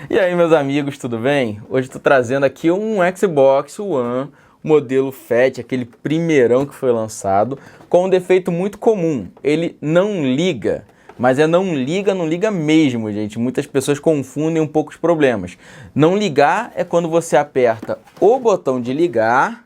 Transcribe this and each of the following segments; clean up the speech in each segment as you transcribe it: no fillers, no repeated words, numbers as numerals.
E aí, meus amigos, tudo bem? Hoje estou trazendo aqui um Xbox One, modelo Fat, aquele primeirão que foi lançado, com um defeito muito comum. Ele não liga, mas não liga mesmo, gente. Muitas pessoas confundem um pouco os problemas. Não ligar é quando você aperta o botão de ligar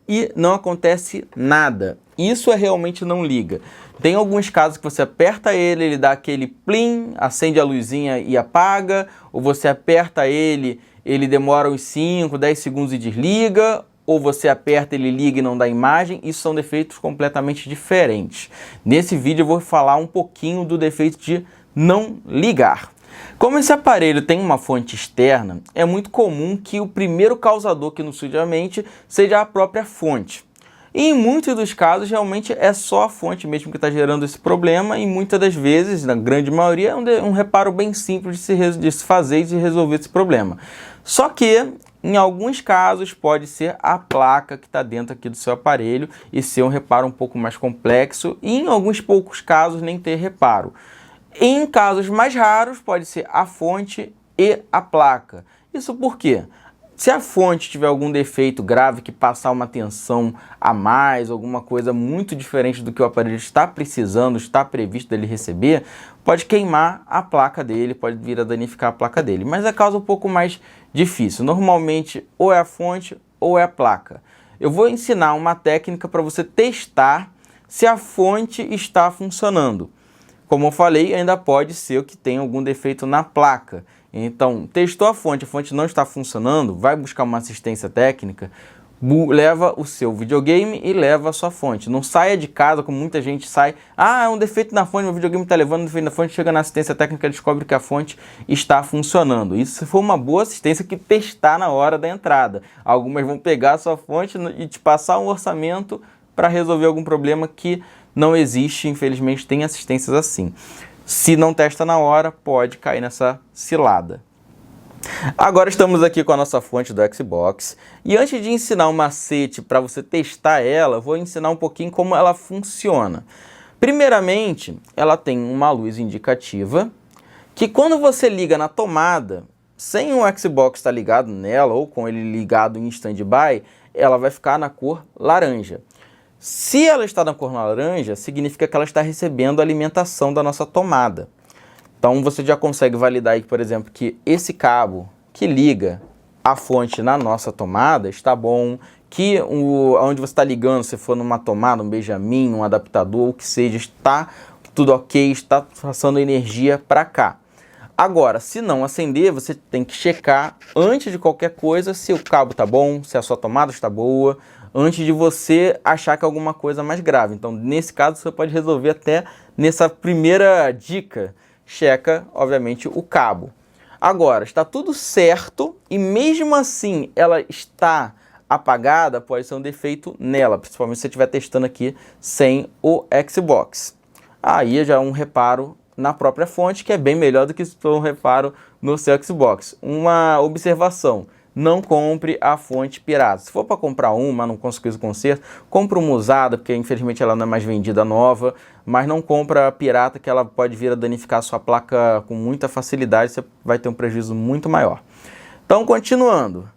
e não acontece nada. Isso é realmente não liga. Tem alguns casos que você aperta ele, ele dá aquele plim, acende a luzinha e apaga, ou você aperta ele, ele demora uns 5, 10 segundos e desliga, ou você aperta, ele liga e não dá imagem. Isso são defeitos completamente diferentes. Nesse vídeo eu vou falar um pouquinho do defeito de não ligar. Como esse aparelho tem uma fonte externa, é muito comum que o primeiro causador que nos surge à mente seja a própria fonte. E em muitos dos casos, realmente é só a fonte mesmo que está gerando esse problema, e muitas das vezes, na grande maioria, é um reparo bem simples de se fazer e de resolver esse problema. Só que, em alguns casos, pode ser a placa que está dentro aqui do seu aparelho e ser um reparo um pouco mais complexo, e em alguns poucos casos nem ter reparo. Em casos mais raros, pode ser a fonte e a placa. Isso por quê? Se a fonte tiver algum defeito grave que passar uma tensão a mais, alguma coisa muito diferente do que o aparelho está precisando, está previsto dele receber, pode queimar a placa dele, pode vir a danificar a placa dele. Mas é causa um pouco mais difícil. Normalmente ou é a fonte ou é a placa. Eu vou ensinar uma técnica para você testar se a fonte está funcionando. Como eu falei, ainda pode ser que tenha algum defeito na placa. Então, testou a fonte não está funcionando, vai buscar uma assistência técnica, leva o seu videogame e leva a sua fonte. Não saia de casa como muita gente sai. Ah, é um defeito na fonte, meu videogame está levando um defeito na fonte, chega na assistência técnica e descobre que a fonte está funcionando. Isso se for uma boa assistência que testar na hora da entrada. Algumas vão pegar a sua fonte e te passar um orçamento para resolver algum problema que não existe, infelizmente tem assistências assim. Se não testa na hora, pode cair nessa cilada. Agora estamos aqui com a nossa fonte do Xbox. E antes de ensinar um macete para você testar ela, vou ensinar um pouquinho como ela funciona. Primeiramente, ela tem uma luz indicativa, que quando você liga na tomada, sem o Xbox estar ligado nela, ou com ele ligado em stand-by, ela vai ficar na cor laranja. Se ela está na cor laranja, significa que ela está recebendo a alimentação da nossa tomada. Então você já consegue validar aí, por exemplo, que esse cabo que liga a fonte na nossa tomada está bom, que onde você está ligando, se for numa tomada, um Benjamin, um adaptador, o que seja, está tudo ok, está passando energia para cá. Agora, se não acender, você tem que checar antes de qualquer coisa se o cabo está bom, se a sua tomada está boa, antes de você achar que é alguma coisa mais grave. Então, nesse caso, você pode resolver até nessa primeira dica. Checa, obviamente, o cabo. Agora, está tudo certo e mesmo assim ela está apagada, pode ser um defeito nela, principalmente se você estiver testando aqui sem o Xbox. Aí já é um reparo na própria fonte, que é bem melhor do que se for um reparo no seu Xbox. Uma observação: não compre a fonte pirata. Se for para comprar uma, não conseguiu o conserto, compra uma usada, porque infelizmente ela não é mais vendida nova, mas não compra a pirata, que ela pode vir a danificar a sua placa com muita facilidade, você vai ter um prejuízo muito maior. Então, continuando.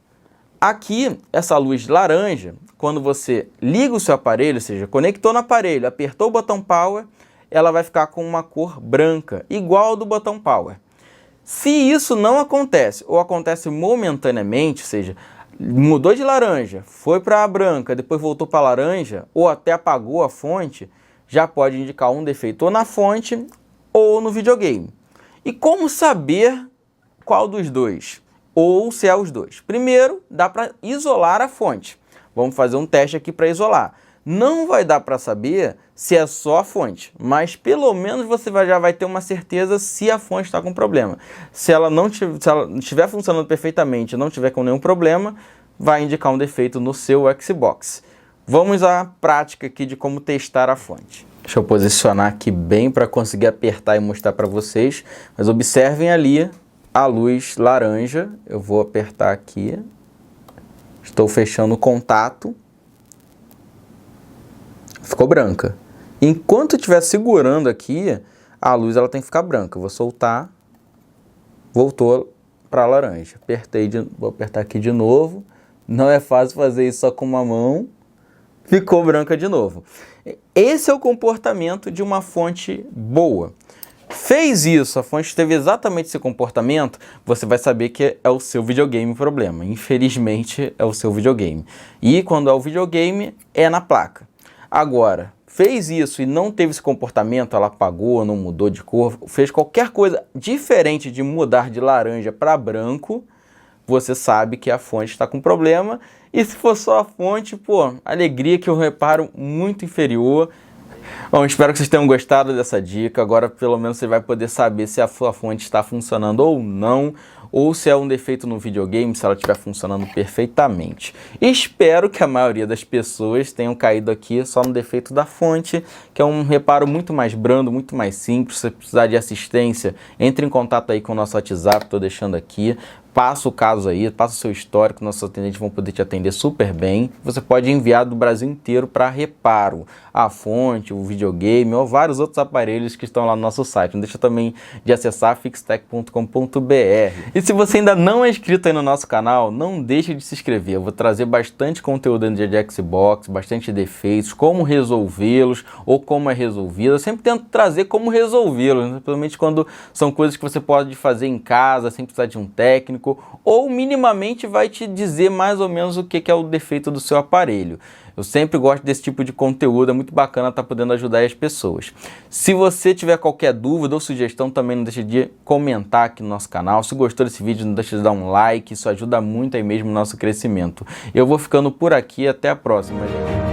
Aqui, essa luz laranja, quando você liga o seu aparelho, ou seja, conectou no aparelho, apertou o botão Power, ela vai ficar com uma cor branca, igual ao do botão Power. Se isso não acontece, ou acontece momentaneamente, ou seja, mudou de laranja, foi para a branca, depois voltou para a laranja, ou até apagou a fonte, já pode indicar um defeito ou na fonte ou no videogame. E como saber qual dos dois? Ou se é os dois? Primeiro, dá para isolar a fonte. Vamos fazer um teste aqui para isolar. Não vai dar para saber se é só a fonte, mas pelo menos você já vai ter uma certeza se a fonte está com problema. Se ela estiver funcionando perfeitamente e não tiver com nenhum problema, vai indicar um defeito no seu Xbox. Vamos à prática aqui de como testar a fonte. Deixa eu posicionar aqui bem para conseguir apertar e mostrar para vocês, mas observem ali a luz laranja. Eu vou apertar aqui, estou fechando o contato. Ficou branca. Enquanto eu estiver segurando aqui, a luz ela tem que ficar branca. Eu vou soltar. Voltou para laranja. Vou apertar aqui de novo. Não é fácil fazer isso só com uma mão. Ficou branca de novo. Esse é o comportamento de uma fonte boa. Fez isso, a fonte teve exatamente esse comportamento, você vai saber que é o seu videogame o problema. Infelizmente, é o seu videogame. E quando é o videogame, é na placa. Agora, fez isso e não teve esse comportamento, ela apagou, não mudou de cor, fez qualquer coisa diferente de mudar de laranja para branco, você sabe que a fonte está com problema. E se for só a fonte, pô, alegria que eu reparo muito inferior. Bom, espero que vocês tenham gostado dessa dica. Agora pelo menos você vai poder saber se a sua fonte está funcionando ou não, ou se é um defeito no videogame, se ela estiver funcionando perfeitamente. Espero que a maioria das pessoas tenham caído aqui só no defeito da fonte, que é um reparo muito mais brando, muito mais simples. Se você precisar de assistência, entre em contato aí com o nosso WhatsApp, estou deixando aqui. Passa o caso aí, passa o seu histórico, nossos atendentes vão poder te atender super bem. Você pode enviar do Brasil inteiro para reparo a fonte, o videogame ou vários outros aparelhos que estão lá no nosso site. Não deixa também de acessar fixtech.com.br. E se você ainda não é inscrito aí no nosso canal, não deixe de se inscrever. Eu vou trazer bastante conteúdo no dia de Xbox, bastante defeitos, como resolvê-los ou como é resolvido. Eu sempre tento trazer como resolvê-los, né? Principalmente quando são coisas que você pode fazer em casa, sem precisar de um técnico, ou minimamente vai te dizer mais ou menos o que é o defeito do seu aparelho. Eu sempre gosto desse tipo de conteúdo, é muito bacana estar podendo ajudar as pessoas. Se você tiver qualquer dúvida ou sugestão, também não deixe de comentar aqui no nosso canal. Se gostou desse vídeo, não deixe de dar um like, isso ajuda muito aí mesmo no nosso crescimento. Eu vou ficando por aqui, até a próxima, gente.